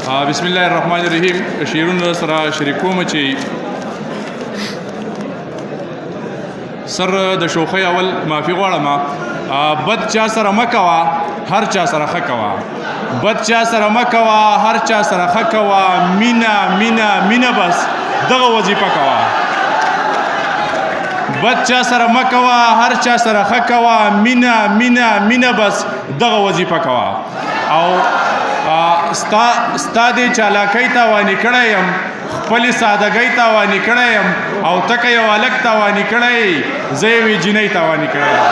بسم الله الرحمن الرحیم. شیرونه سره شریکوم چې سر د شوخی اول معافي غواړم. بد چا سره مکوا، هر چا سره ښه کوه. بد چا سره مکوا، هر چا سره ښه کوه. مینه مینه مینه بس دغه وظیفه کوه. بد چا سره مکوا، هر چا سره ښه کوه. مینه مینه مینه بس دغه وظیفه کوه. او ستا دې چالاکۍ تاواني کړی یم، خپلې سادګۍ تاواني کړی یم، او ته که یو هلک تاواني کړی زه یوې جینۍ تاواني کړی یم.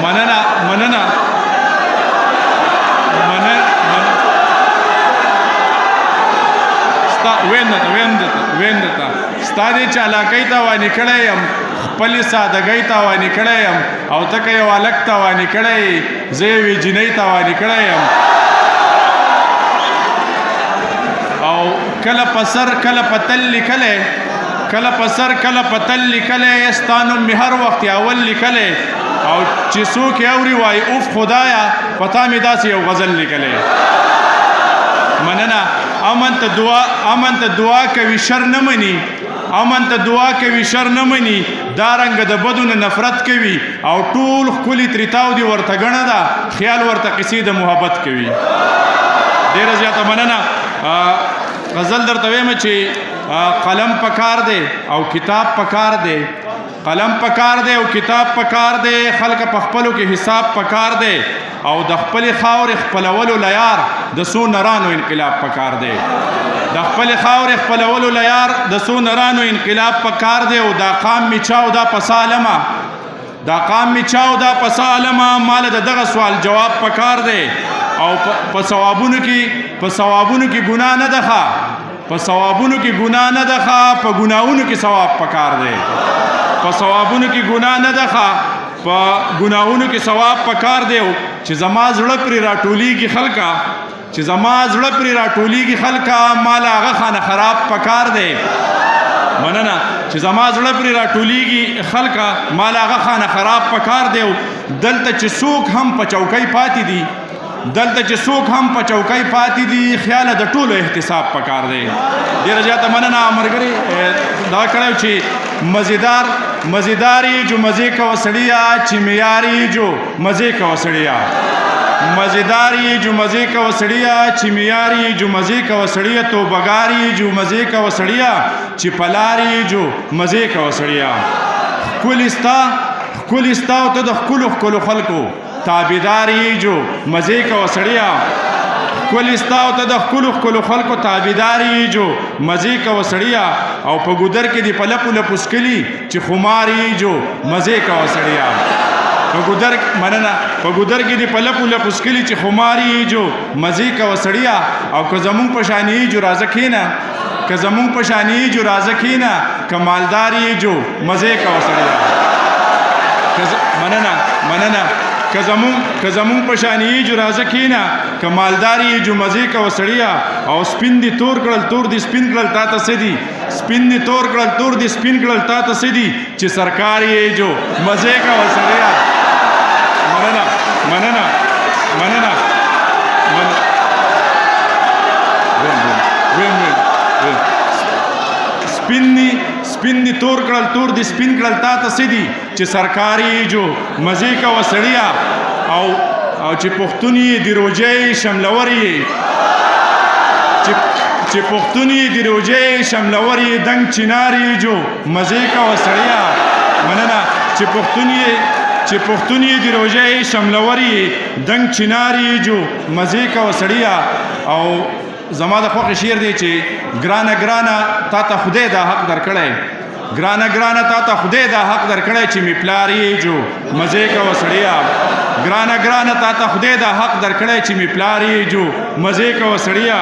مننه مننه ویم درته ستا دې چالاکۍ تاواني کړی یم، خپلې سادګۍ تاواني کړی یم، او ته که یو هلک تاواني کړی زه یوې جینۍ تاواني کړی یم. او کله په سر کله په تل لیکلی، کله په سر کله په تل لیکلی، ستا نوم مې هر وخت اول لیکلی، او چې څوک یې اوري وایي اوف خدایه په تا مې داسې یو غزل لیکلی. مننه. امن ته دعا کوي شر نه مني، امن ته دعا کوي شر نه مني، دا رنګ د بدو نه نفرت کوي، او ټول ښکلي تریتاو دي ورته ګڼه ده، خیال ورته قصې د محبت کوي. ډېره زیاته مننه. غزل درته وایم چې قلم پکار دی او کتاب پکار دی، قلم پکار دی او کتاب پکار دی، خلک په خپلو کې حساب پکار دی، او د خپلې خاورې خپلولو لیار د څو نرانو انقلاب پکار دی. د خپلې خاورې خپلولو لیار د څو نرانو انقلاب پکار دی. او دا قام می چاو دا پسالمه، دا قام می چاو دا پسالمه، مال د دغه سوال جواب پکار دی. او په ثوابونو کې ګناه نه ده، په ثوابونو کې ګناه نه ده، په ګناهونو کې ثواب پکار دی. په ثوابونو کې ګناه نه ده، په ګناهونو کې ثواب پکار دی. چې زما زړه پرې راټولیږي خلکا، چې زما زړه پرې راټولیږي خلکا، مال هغه خانه خراب پکار دی. مننه. چې زما زړه پرې راټولیږي خلکا، مال هغه خانه خراب پکار دی. دلته چې څوک هم په چوکۍ پاتې دي، دلته چې څوک هم په چوکۍ پاتې دي، خیال د ټولو احتساب پکار دی. ډېره زیاته مننه. ملګري دا کړی چې مزیداری جو مزے کا وسڑیا، چمیاری جو مزے کا وسڑیا، مزیداری جو مزے کا وسڑیا، چمیاری جو مزے کا وسڑیا، تو بگاری جو مزے کا وسڑیا، چپلاری جو مزے کا وسڑیا. خکلستا تو د خکلو خلکو تابیداری جو مزے کا وسڑیا، خکلستا ته د خکلو خلکو تابیداری جو مزے کا وسڑیا. او په ګودر کې دی په لپو لپو سکلی چې خماری جو مزے کا وسڑیا. په ګودر کې دی په لپو لپو سکلی چې خماری جو مزے کا وسڑیا. او که زمونږ په شانی جو رازه کینا، که زمونږ په شانی جو رازه کینا، کمالداری جو مزے کا وسڑیا. مننه. که زمون پشانی جو رازه کینا، کمالداری جو مزے کا وسڑیا. او سپین دی تور کړل تور دی سپین کړل تا ته سدي، سپین دی تور کړل تور دی سپین کړل تا ته سدي، چې سرکاری جو مزے کا وسڑیا. مننه. سپین دی تور کړل تور دی سپین کړل تا ته سدي، چې سرکاری جو مزے کا وسڑیا. او چې پښتون یې د روژې شملور یې، چې پښتون یې د روژې شملور یې، دنګ چنار یې جو مزے کا وسڑیا. مننه. چې پښتون یې د روژې شملور یې، دنګ چنار یې جو مزے کا وسڑیا. او زما د خوښې شعر دی چې ګرانه تا ته خدای دا حق درکړی، ګرانه تا ته خدای دا حق درکړی، چې می پلار یې جو مزے کا وسڑیا. ګرانه تا ته خدای دا حق درکړی، چې می پلار یې جو مزے کا وسڑیا.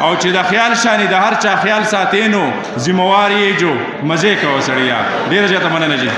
او چې د خیال شانی د هر چا خیال ساتینو، ذمہوار یې جو مزے کا وسڑیا. ډېره زیاته مننه جی.